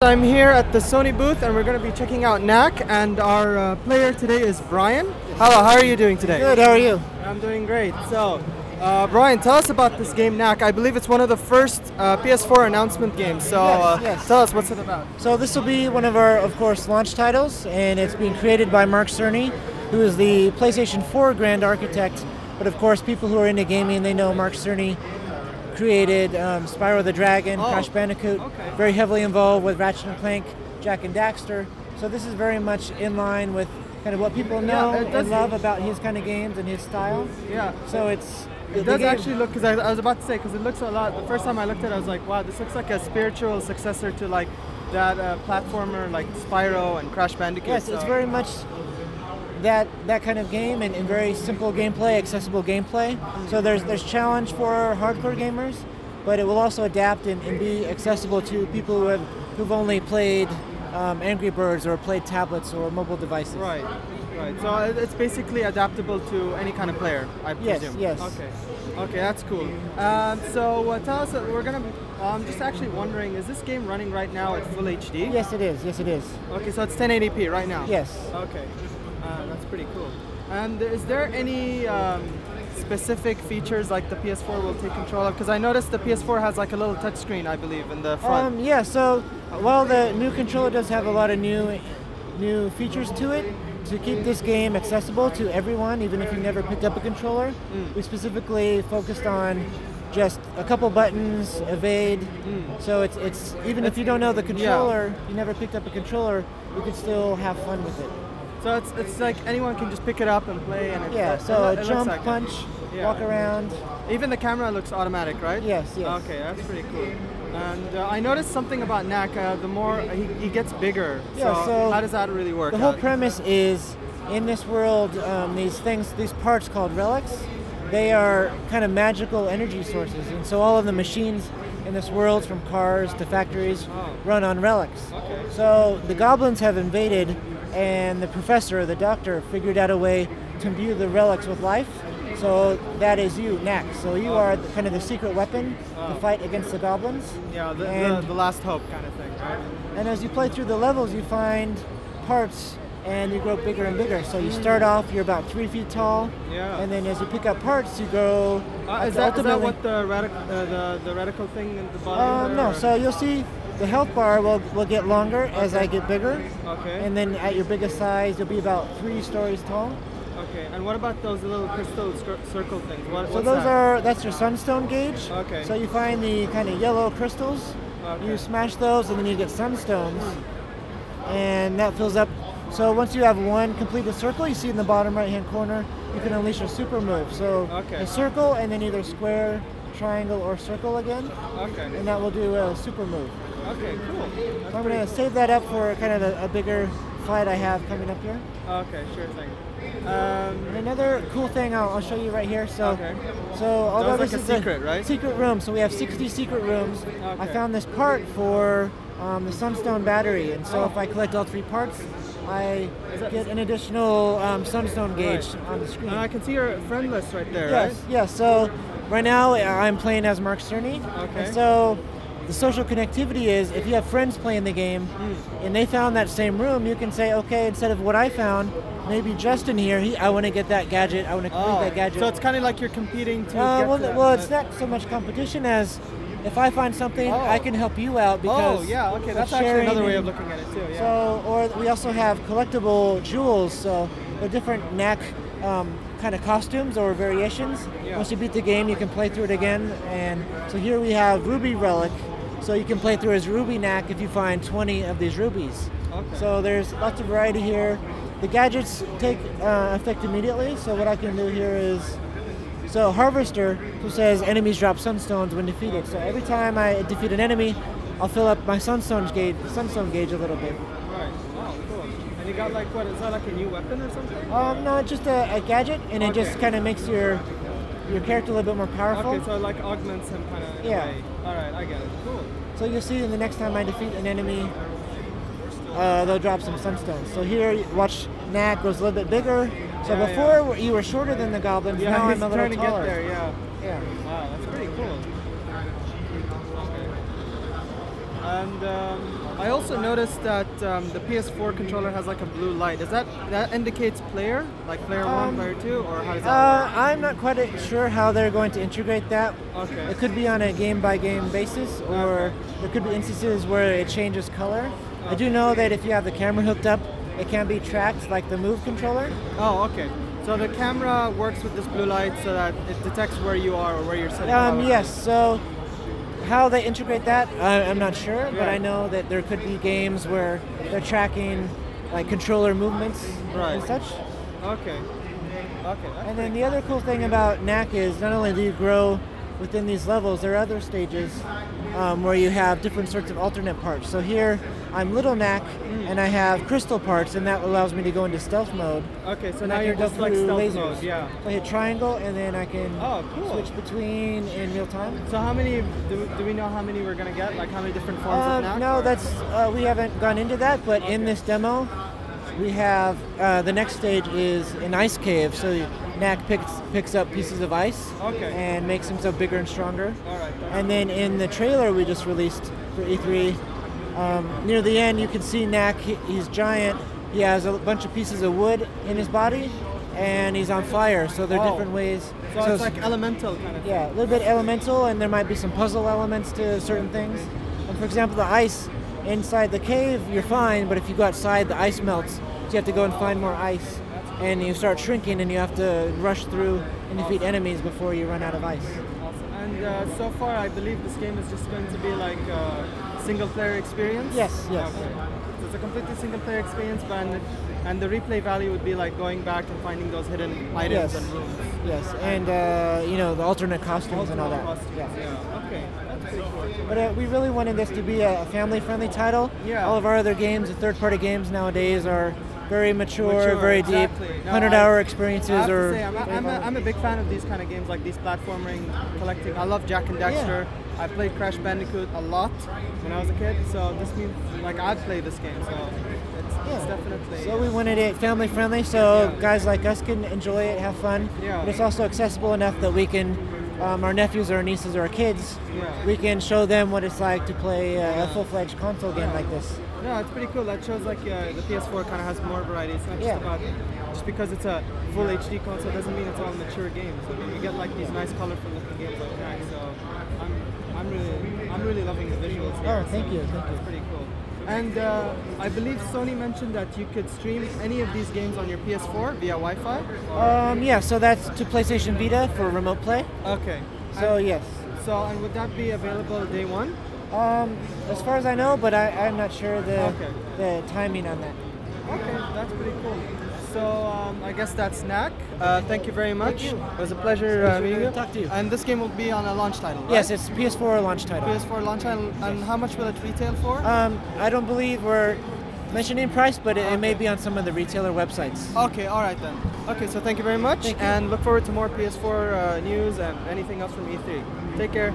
I'm here at the Sony booth and we're going to be checking out Knack, and our player today is Brian. Hello, how are you doing today? Good, how are you? I'm doing great. So, Brian, tell us about this game Knack. I believe it's one of the first PS4 announcement games, so yes. Tell us, what's it about? So this will be one of our, of course, launch titles, and it's being created by Mark Cerny, who is the PlayStation 4 Grand Architect, but of course people who are into gaming, they know Mark Cerny created Spyro the Dragon, Crash Bandicoot, very heavily involved with Ratchet & Clank, Jak and Daxter. So this is very much in line with kind of what people know and love about his kind of games and his style. Yeah. So it does actually look, because I was about to say, because it looks a lot, the first time I looked at it I was like, wow, this looks like a spiritual successor to like that platformer like Spyro and Crash Bandicoot. Yes, so. It's very much that kind of game, and very simple gameplay, accessible gameplay. So there's challenge for hardcore gamers, but it will also adapt and be accessible to people who've only played Angry Birds or played tablets or mobile devices. Right. So it's basically adaptable to any kind of player, I presume. Yes. Okay, that's cool. So tell us, I'm just actually wondering, is this game running right now at full HD? Yes, it is. Okay, so it's 1080p right now? Yes. Okay, that's pretty cool. And is there any specific features like the PS4 will take control of? Because I noticed the PS4 has like a little touchscreen, I believe, in the front. Yeah, so while the new controller does have a lot of new features to it, to keep this game accessible to everyone, even if you never picked up a controller, we specifically focused on just a couple buttons, evade. So it's even if you don't know the controller, you never picked up a controller, you could still have fun with it. So it's like anyone can just pick it up and play, and so jump, punch, walk around. Even the camera looks automatic, right? Yes. Okay, that's pretty cool. And I noticed something about Knack. The more he gets bigger. Yeah. So how does that really work? The whole premise is, in this world, these parts called relics, they are kind of magical energy sources, and so all of the machines in this world, from cars to factories, run on relics. Okay. So the goblins have invaded, and the professor, the doctor, figured out a way to imbue the relics with life. So that is you, Knack. So you are kind of the secret weapon to fight against the goblins. Yeah, the last hope kind of thing, right? And as you play through the levels, you find parts, and you grow bigger and bigger. So you start off, you're about 3 feet tall, and then as you pick up parts, you grow. Is that what the reticle thing in the bottom? No. So you'll see the health bar will get longer as I get bigger. Okay. And then at your biggest size, you'll be about 3 stories tall. Okay. And what about those little crystal circle things? That's your sunstone gauge. Okay. So you find the kind of yellow crystals. Okay. You smash those, and then you get sunstones, and that fills up. So once you have one completed circle, you see in the bottom right-hand corner, you can unleash a super move. So a circle, and then either square, triangle, or circle again. Okay. And that will do a super move. Okay, cool. I'm going to save that up for kind of a bigger fight I have coming up here. Okay, sure thing. And another cool thing I'll show you right here. So although this is a secret, right? Secret room, so we have 60 secret rooms. I found this part for the sunstone battery, and so if I collect all 3 parts, I get an additional sunstone gauge on the screen. And I can see your friend list right there, right? Yes. So right now I'm playing as Mark Cerny. Okay. And so the social connectivity is, if you have friends playing the game and they found that same room, you can say, okay, instead of what I found, maybe Justin here, I want to get that gadget, I want to complete that gadget. So it's kind of like you're competing to get to that. Well, it's not so much competition as, if I find something, I can help you out, because that's actually another way of looking at it too. Yeah. So, or we also have collectible jewels, so they're different Knack kind of costumes or variations. Yeah. Once you beat the game, you can play through it again. And so here we have Ruby Relic, so you can play through as Ruby Knack if you find 20 of these rubies. Okay. So there's lots of variety here. The gadgets take effect immediately, so what I can do here is, so Harvester, who says enemies drop sunstones when defeated. So every time I defeat an enemy, I'll fill up my sunstone gauge a little bit. Right. Oh, cool. And you got like, what, is that like a new weapon or something? No, it's just a gadget, and it just kind of makes your character a little bit more powerful. Okay, so it like augments him kind of. Yeah. All right, I get it. Cool. So you'll see the next time I defeat an enemy, they'll drop some sunstones. So here, watch, Knack goes a little bit bigger. So before you were shorter than the goblins, now I'm a little taller. He's trying to get there, Yeah. Wow, that's pretty cool. Okay. And I also noticed that the PS4 controller has like a blue light. Is that indicates player, like player 1, player 2, or how does that work? I'm not quite sure how they're going to integrate that. Okay. It could be on a game-by-game basis, or there could be instances where it changes color. I do know that if you have the camera hooked up, it can be tracked like the Move controller. Oh, okay. So the camera works with this blue light so that it detects where you are or where you're sitting. Yes. So how they integrate that, I'm not sure, but I know that there could be games where they're tracking like controller movements and such. Okay. And then the other cool thing about Knack is not only do you grow within these levels, there are other stages where you have different sorts of alternate parts. So here I'm Little Knack, and I have crystal parts, and that allows me to go into stealth mode. Okay, so and now you're just like stealth lasers. mode, yeah. So I hit triangle, and then I can cool. switch between in real time. So how many, do we know how many we're going to get? Like how many different forms of Knack? No, we haven't gone into that, but in this demo, we have, the next stage is an ice cave, so Knack picks up pieces of ice and makes himself bigger and stronger. And then in the trailer we just released for E3, near the end you can see Knack, he's giant, he has a bunch of pieces of wood in his body, and he's on fire, so there are different ways. So it's like elemental kind of thing. Yeah, a little bit elemental, and there might be some puzzle elements to certain things. And for example, the ice inside the cave, you're fine, but if you go outside, the ice melts, so you have to go and find more ice. And you start shrinking, and you have to rush through and defeat enemies before you run out of ice. Awesome. And so far, I believe this game is just going to be like a single-player experience? Yes. Okay. So it's a completely single-player experience, and the replay value would be like going back and finding those hidden items and rooms. Yes, and the alternate costumes and all that. Yeah. Okay. That's pretty cool. But we really wanted this to be a family-friendly title. Yeah. All of our other games, the third-party games nowadays, are very mature, very deep, exactly. 100-hour experiences. I have to say, I'm a big fan of these kind of games, like these platforming, collecting. I love Jak and Daxter. I played Crash Bandicoot a lot when I was a kid, so this means like I've played this game, so it's definitely. So we wanted it family friendly, so guys like us can enjoy it, have fun. Yeah. But it's also accessible enough that we can, our nephews or our nieces or our kids, we can show them what it's like to play a full-fledged console game like this. No, it's pretty cool. That shows like the PS4 kind of has more variety. It's not just about just because it's a full HD console doesn't mean it's all mature games. I mean, you get like these nice colorful looking games like Knack. So I'm really loving the visuals here. Oh, thank you. It's pretty cool. And I believe Sony mentioned that you could stream any of these games on your PS4 via Wi-Fi. So that's to PlayStation Vita for remote play. Okay. So yes. So and would that be available day one? As far as I know, but I'm not sure the timing on that. Okay, that's pretty cool. So I guess that's Knack. Thank you very much. It was a pleasure meeting you. Talk to you. And this game will be on a launch title, right? Yes, it's PS4 launch title. PS4 launch title. And how much will it retail for? I don't believe we're mentioning price, but it may be on some of the retailer websites. Okay, all right then. Okay, so thank you very much. Thank you. And look forward to more PS4 news and anything else from E3. Take care.